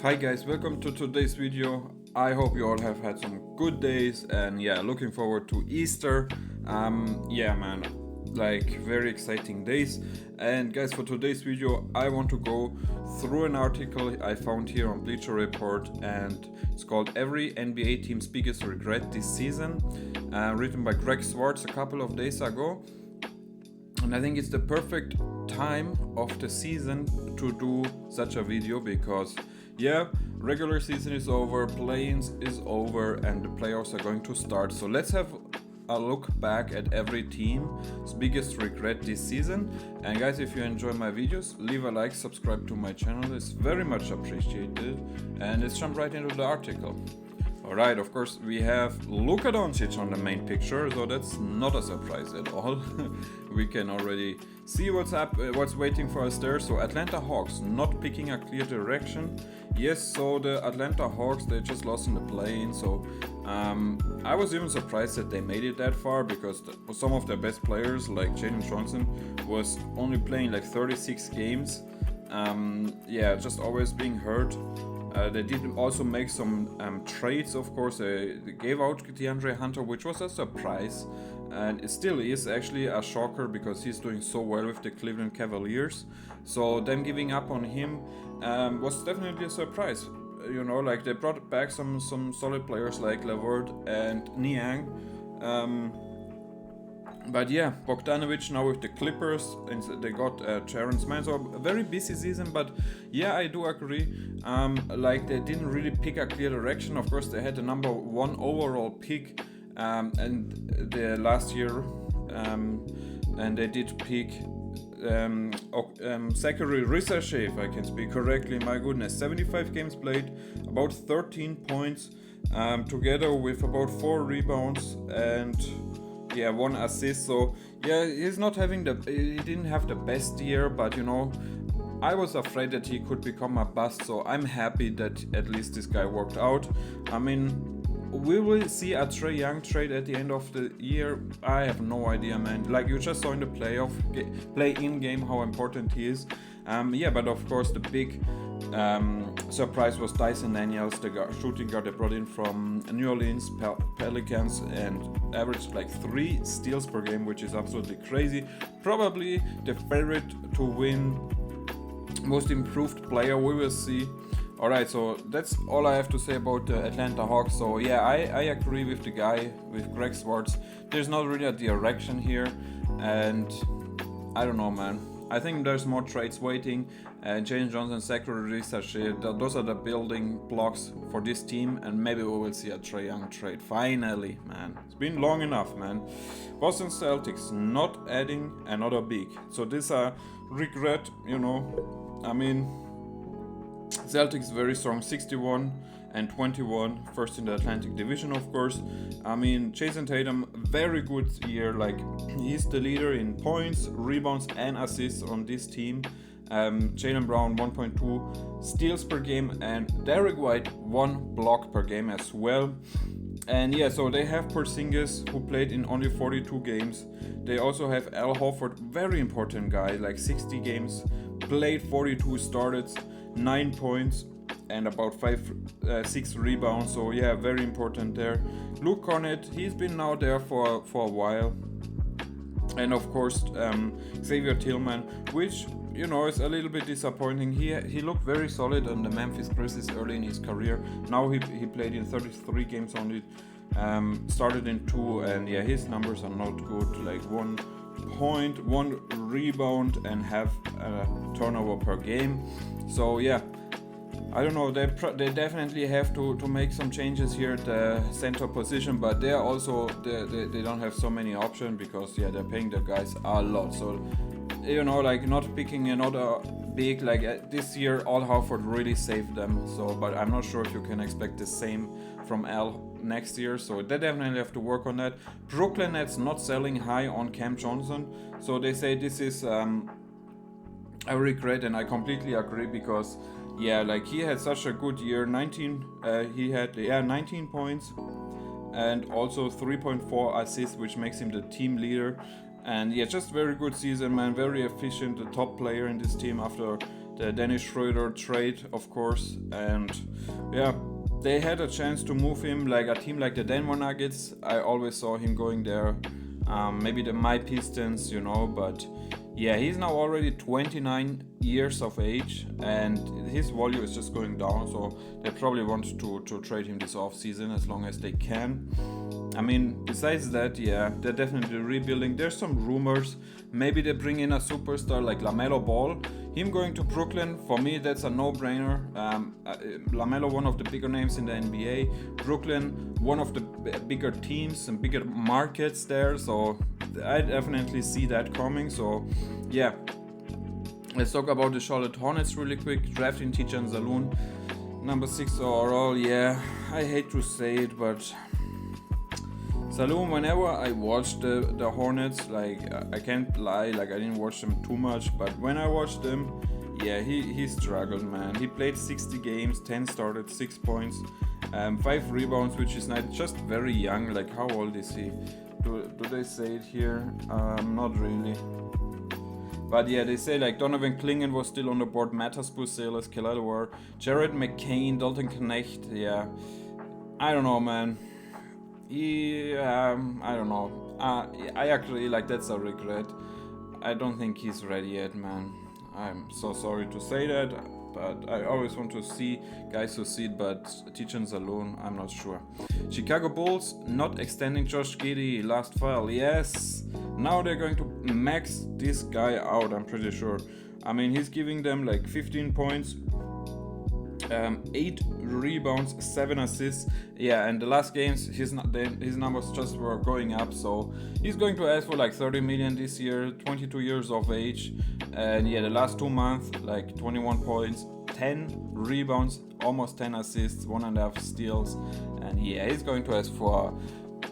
Hi guys, welcome to today's video. I hope you all have had some good days and yeah, looking forward to Easter. Yeah man, like very exciting days. And guys, for today's video I want to go through an article I found here on Bleacher Report, and it's called Every NBA Team's Biggest Regret This Season, written by Greg Swartz a couple of days ago. And I think it's the perfect time of the season to do such a video because yeah, regular season is over, play-ins is over, and the playoffs are going to start. So let's have a look back at every team's biggest regret this season. And guys, if you enjoy my videos, leave a like, subscribe to my channel, it's very much appreciated. And let's jump right into the article. Alright, of course we have Luka Doncic on the main picture, so that's not a surprise at all. We can already see what's waiting for us there. So Atlanta Hawks not picking a clear direction. Yes, so the Atlanta Hawks, they just lost in the play-in, so I was even surprised that they made it that far because some of their best players like Jalen Johnson was only playing like 36 games. Yeah, just always being hurt. They did also make some trades, of course. They gave out DeAndre Hunter, which was a surprise, and it still is actually a shocker because he's doing so well with the Cleveland Cavaliers. So them giving up on him was definitely a surprise. You know, like they brought back some solid players like LeVert and Niang. But yeah, Bogdanovic now with the Clippers, and they got Terrence Mann, so a very busy season. But yeah, I do agree, like they didn't really pick a clear direction. Of course, they had the number 1 overall pick and the last year, and they did pick Zachary Risashe, if I can speak correctly. My goodness, 75 games played, about 13 points, together with about 4 rebounds and yeah, 1 assist. So yeah, he didn't have the best year, but you know, I was afraid that he could become a bust, so I'm happy that at least this guy worked out. I mean, we will see a Trae Young trade at the end of the year. I have no idea, man. Like you just saw in the play-in game how important he is. Yeah, but of course the big surprise was Dyson Daniels, the shooting guard they brought in from New Orleans Pelicans, and averaged like 3 steals per game, which is absolutely crazy. Probably the favorite to win most improved player, we will see. Alright, so that's all I have to say about the Atlanta Hawks. So yeah, I agree with the guy, with Greg Swartz. There's not really a direction here, and I don't know, man. I think there's more trades waiting. Jalen Johnson, Zachary Risashe, those are the building blocks for this team, and maybe we will see a Trae Young trade. Finally, man. It's been long enough, man. Boston Celtics not adding another big. So this a regret, you know. I mean, Celtics very strong, 61 and 21, first in the Atlantic Division, of course. I mean, Jason Tatum, very good year, like he's the leader in points, rebounds and assists on this team. Jaylen Brown 1.2 steals per game, and Derek White 1 block per game as well. And yeah, so they have Porzingis, who played in only 42 games. They also have Al Horford, very important guy, like 60 games played, 42 started, 9 points and about 6 rebounds. So yeah, very important there. Luke Cornett, he's been now there for a while. And of course Xavier Tillman, which you know is a little bit disappointing. He looked very solid on the Memphis Grizzlies early in his career. Now he played in 33 games only, started in 2, and yeah, his numbers are not good, like 1 point, 1 rebound and half turnover per game. So yeah, I don't know, they definitely have to make some changes here at the center position, but they are also they don't have so many options because yeah, they're paying the guys a lot. So you know, like not picking another big like this year, Al Horford really saved them. So but I'm not sure if you can expect the same from Al next year, so they definitely have to work on that. Brooklyn Nets not selling high on Cam Johnson, so they say this is a regret, and I completely agree because yeah, like he had such a good year. 19 points and also 3.4 assists, which makes him the team leader. And yeah, just very good season, man. Very efficient, the top player in this team after the Dennis Schroeder trade, of course, and yeah, they had a chance to move him. Like a team like the Denver Nuggets, I always saw him going there. Maybe my Pistons, but yeah, he's now already 29 years of age and his value is just going down, so they probably want to trade him this off season as long as they can. I mean, besides that, yeah, they're definitely rebuilding. There's some rumors, maybe they bring in a superstar like LaMelo Ball. Him going to Brooklyn, for me, that's a no-brainer. LaMelo, one of the bigger names in the NBA. Brooklyn, one of the bigger teams and bigger markets there. So I definitely see that coming. So yeah, let's talk about the Charlotte Hornets really quick. Drafting Tijan Zaloon, number 6 overall. Yeah, I hate to say it, but Zaloon, whenever I watched the Hornets, like I can't lie, like I didn't watch them too much, but when I watched them, yeah, he struggled, man. He played 60 games, 10 started, 6 points, 5 rebounds, which is not just very young. Like how old is he? Do they say it here? Not really. But yeah, they say like Donovan Clingan was still on the board, Matas Bucelas, Kelalwar, Jared McCain, Dalton Knecht. Yeah, I don't know, man. I don't know. I actually, like, that's a regret. I don't think he's ready yet, man. I'm so sorry to say that, but I always want to see guys succeed, but Tijan Zaloon, I'm not sure. Chicago Bulls not extending Josh Giddey, last file. Yes, now they're going to max this guy out, I'm pretty sure. I mean, he's giving them like 15 points, 8 rebounds, 7 assists. Yeah, and the last games his numbers just were going up, so he's going to ask for like 30 million this year, 22 years of age. And yeah, the last 2 months, like 21 points, 10 rebounds, almost 10 assists, 1.5 steals. And yeah, he's going to ask for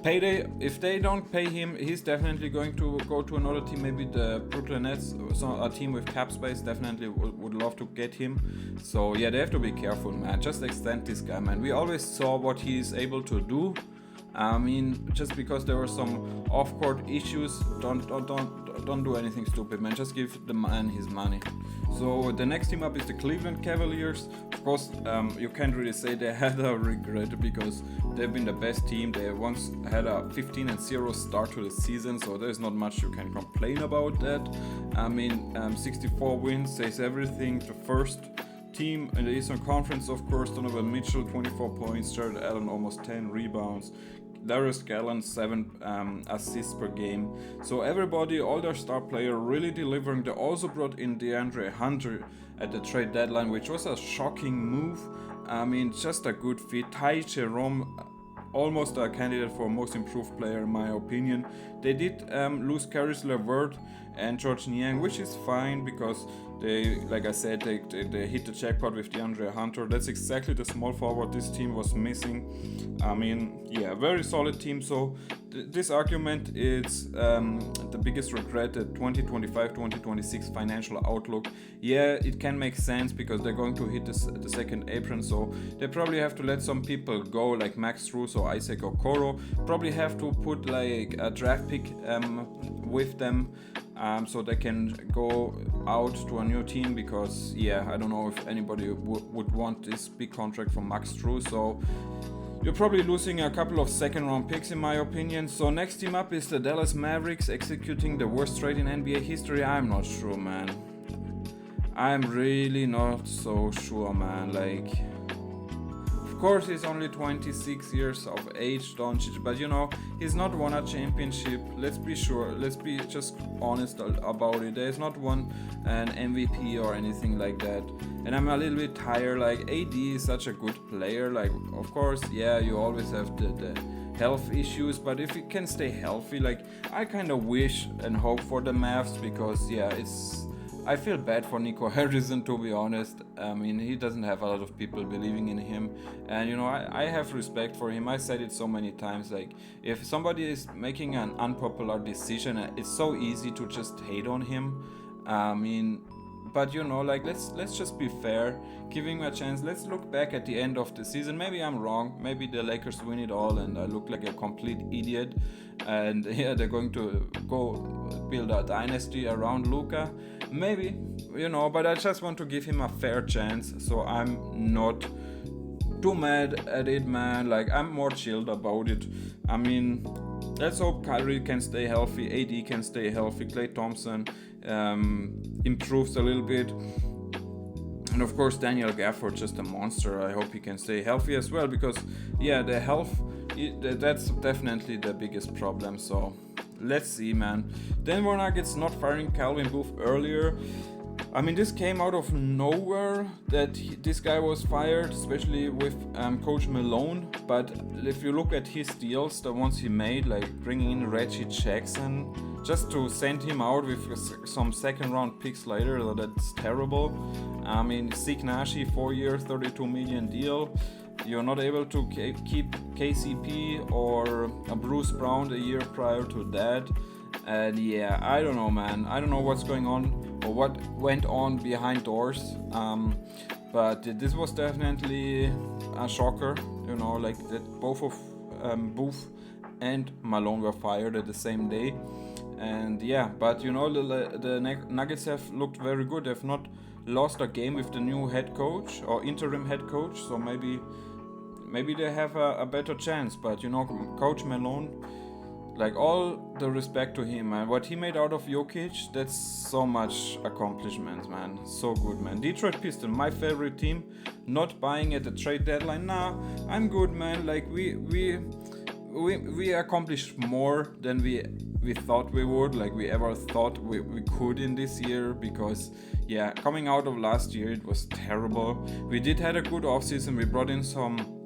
payday. If they don't pay him, he's definitely going to go to another team, maybe the Brooklyn Nets, so a team with cap space. Definitely would love to get him. So yeah, they have to be careful, man. Just extend this guy, man. We always saw what he's able to do. I mean, just because there were some off-court issues, don't do anything stupid, man. Just give the man his money. So the next team up is the Cleveland Cavaliers. Of course, you can't really say they had a regret because they've been the best team. They once had a 15-0 start to the season, so there's not much you can complain about that. I mean, 64 wins says everything. The first team in the Eastern Conference, of course. Donovan Mitchell, 24 points. Jared Allen, almost 10 rebounds. Darius Garland, 7 assists per game. So everybody, all their star player really delivering. They also brought in DeAndre Hunter at the trade deadline, which was a shocking move. I mean, just a good fit. Ty Jerome, almost a candidate for most improved player in my opinion. They did lose Caris LeVert and George Niang, which is fine because they, like I said, they hit the jackpot with DeAndre Hunter. That's exactly the small forward this team was missing. I mean, yeah, very solid team. So this argument is the biggest regret, the 2025-2026 financial outlook. Yeah, it can make sense because they're going to hit the second apron, so they probably have to let some people go, like Max Strus or Isaac Okoro. Probably have to put like a draft pick with them, so they can go out to a new team, because yeah, I don't know if anybody would want this big contract from Max Strus. So you're probably losing a couple of second round picks in my opinion. So next team up is the Dallas Mavericks, executing the worst trade in NBA history. I'm not sure, man. I'm really not so sure, man. Like, of course he's only 26 years of age, Doncic, but you know, he's not won a championship. Let's be sure, let's be just honest about it. There's not won an MVP or anything like that. And I'm a little bit tired. Like, AD is such a good player. Like, of course, yeah, you always have the health issues, but if he can stay healthy, like, I kind of wish and hope for the Mavs, because yeah, I feel bad for Nico Harrison, to be honest. I mean, he doesn't have a lot of people believing in him, and you know, I have respect for him. I said it so many times, like, if somebody is making an unpopular decision, it's so easy to just hate on him. I mean, but you know, like, let's just be fair, give him a chance. Let's look back at the end of the season. Maybe I'm wrong, maybe the Lakers win it all and I look like a complete idiot, and yeah, they're going to go build a dynasty around Luka. maybe, but I just want to give him a fair chance, so I'm not too mad at it, man. Like, I'm more chilled about it. I mean, let's hope Kyrie can stay healthy, AD can stay healthy, Klay Thompson improves a little bit. And of course, Daniel Gafford, just a monster. I hope he can stay healthy as well, because, the health, that's definitely the biggest problem. So, let's see, man. Denver Nuggets not firing Calvin Booth earlier. I mean, this came out of nowhere that this guy was fired, especially with Coach Malone. But if you look at his deals, the ones he made, like bringing in Reggie Jackson, just to send him out with some second round picks later, so that's terrible. I mean, Zeke Nashi, 4 year, $32 million deal. You're not able to keep KCP or Bruce Brown a year prior to that. And I don't know, man. I don't know what's going on or what went on behind doors. But this was definitely a shocker, like that both of Booth and Malone were fired at the same day. And but the Nuggets have looked very good. They've not lost a game with the new head coach or interim head coach, so maybe they have a better chance. But Coach Malone, like, all the respect to him, man. What he made out of Jokic, that's so much accomplishment, man. So good, man. Detroit Pistons, my favorite team. Not buying at the trade deadline. Nah, I'm good, man. Like, we accomplished more than we thought we would. Like, we ever thought we could in this year, because coming out of last year, it was terrible. We did had a good offseason. We brought in some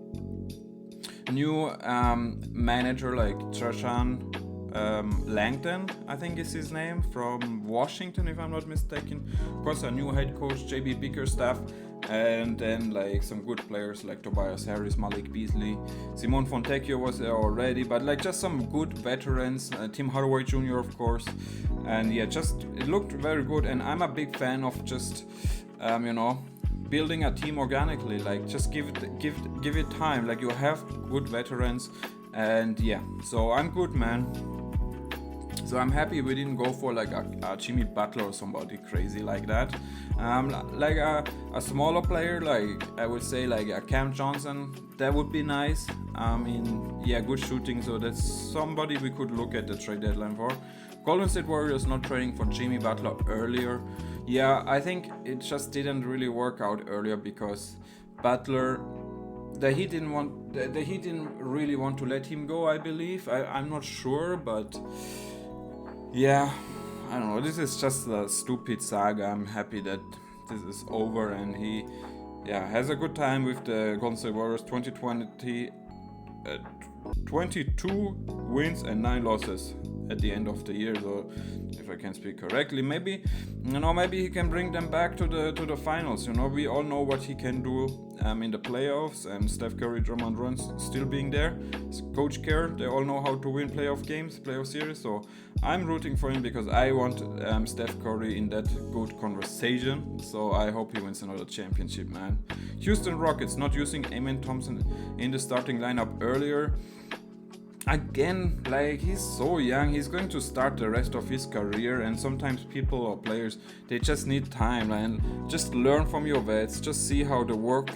new manager like Trashan Langdon, I think is his name, from Washington, if I'm not mistaken. Of course, a new head coach, JB Bickerstaff, and then like some good players like Tobias Harris, Malik Beasley, Simone Fontecchio was there already, but like just some good veterans, Tim Hardaway Jr. of course, and just it looked very good. And I'm a big fan of just building a team organically. Like, just give it time. Like, you have good veterans, and so I'm good, man. So I'm happy we didn't go for like a Jimmy Butler or somebody crazy like that. Like a smaller player, like I would say like a Cam Johnson, that would be nice. I mean, good shooting, so that's somebody we could look at the trade deadline for. Golden State Warriors not trading for Jimmy Butler earlier. I think it just didn't really work out earlier, because Butler, the Heat didn't really want to let him go, I believe. I'm not sure, but I don't know. This is just a stupid saga. I'm happy that this is over, and he has a good time with the Golden State Warriors. 2020, 22 wins and 9 losses at the end of the year. So, if I can speak correctly, maybe he can bring them back to the finals. We all know what he can do in the playoffs, and Steph Curry, Drummond runs still being there. Coach Kerr, they all know how to win playoff games, playoff series. So I'm rooting for him, because I want Steph Curry in that good conversation. So I hope he wins another championship, man. Houston Rockets not using Amen Thompson in the starting lineup earlier. Again, like, he's so young, he's going to start the rest of his career, and sometimes people or players, they just need time, and just learn from your vets, just see how the work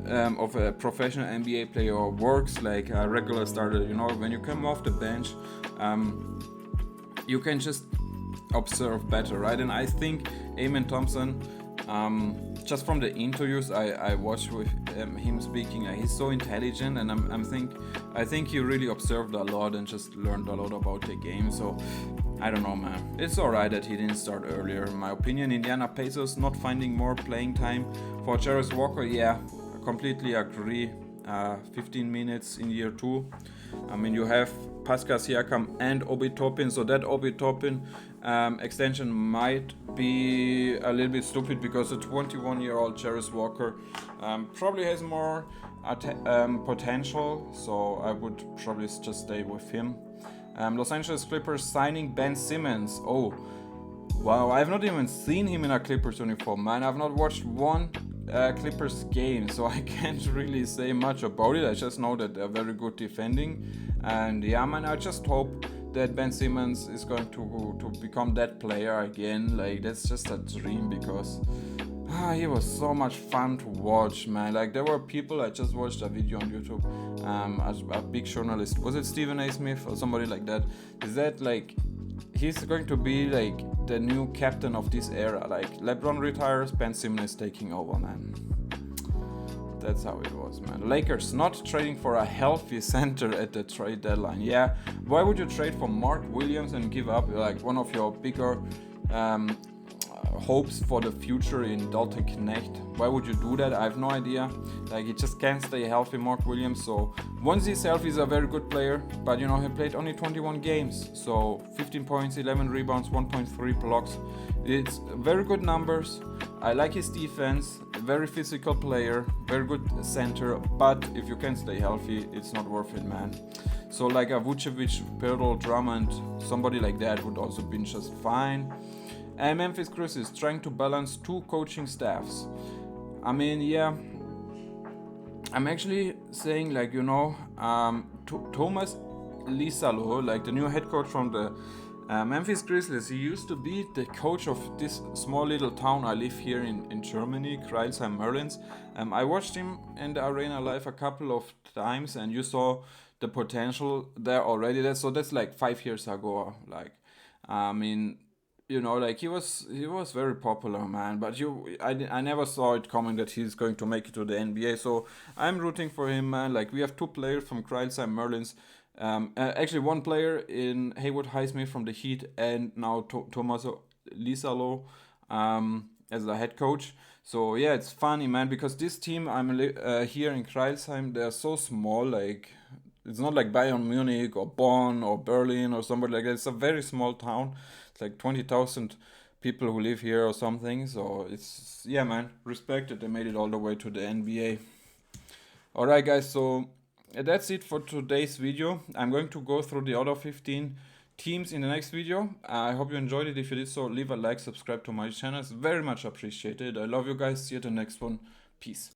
of a professional NBA player works, like a regular starter. When you come off the bench, you can just observe better, right? And I think Amen Thompson, just from the interviews I watched with him speaking, he's so intelligent, and I think he really observed a lot and just learned a lot about the game. So I don't know, man. It's alright that he didn't start earlier, in my opinion. Indiana Pacers not finding more playing time for Jarvis Walker. I completely agree. 15 minutes in year 2. I mean, you have Pascal Siakam and Obi Toppin, so that Obi Toppin extension might be a little bit stupid, because the 21-year-old Jarvis Walker probably has more potential, so I would probably just stay with him. Los Angeles Clippers signing Ben Simmons. Oh, wow, I've not even seen him in a Clippers uniform, man. I've not watched one Clippers game, so I can't really say much about it. I just know that they're very good defending, and man, I just hope that Ben Simmons is going to become that player again. Like, that's just a dream, because he was so much fun to watch, man. Like, there were people, I just watched a video on YouTube, a big journalist, was it Stephen A. Smith or somebody like that, is that like he's going to be like the new captain of this era. Like, LeBron retires, Ben Simmons is taking over, man. That's how it was, man. Lakers not trading for a healthy center at the trade deadline. Yeah, why would you trade for Mark Williams and give up like one of your bigger hopes for the future in Dalton Knecht? Why would you do that? I have no idea. Like, he just can't stay healthy, Mark Williams. So once he's healthy, he's a very good player, but you know, he played only 21 games, so 15 points, 11 rebounds, 1.3 blocks. It's very good numbers. I like his defense, very physical player, very good center, but if you can't stay healthy, it's not worth it, man. So like a Vucevic, Pirtle, Drummond, somebody like that would also be just fine. And Memphis Grizzlies trying to balance two coaching staffs. I mean, yeah, I'm actually saying, like, you know, Thomas Lisalo, like the new head coach from the Memphis Grizzlies, he used to be the coach of this small little town I live here in Germany, Crailsheim, Merlins. I watched him in the arena live a couple of times, and you saw the potential there already. So that's like 5 years ago. Like, I mean, you know, like he was very popular, man. But I never saw it coming that he's going to make it to the NBA. So I'm rooting for him, man. Like, we have two players from Crailsheim, Merlins. Actually, one player in Haywood Highsmith from the Heat, and now Tommaso Lisalo as the head coach. So yeah, it's funny, man, because this team here in Crailsheim, they're so small. Like, it's not like Bayern Munich or Bonn or Berlin or somebody like that. It's a very small town. It's like 20,000 people who live here or something. So it's, yeah, man, respect that they made it all the way to the NBA. Alright, guys, so that's it for today's video. I'm going to go through the other 15 teams in the next video. I hope you enjoyed it. If you did so, leave a like, subscribe to my channel. It's very much appreciated. I love you guys. See you at the next one. Peace.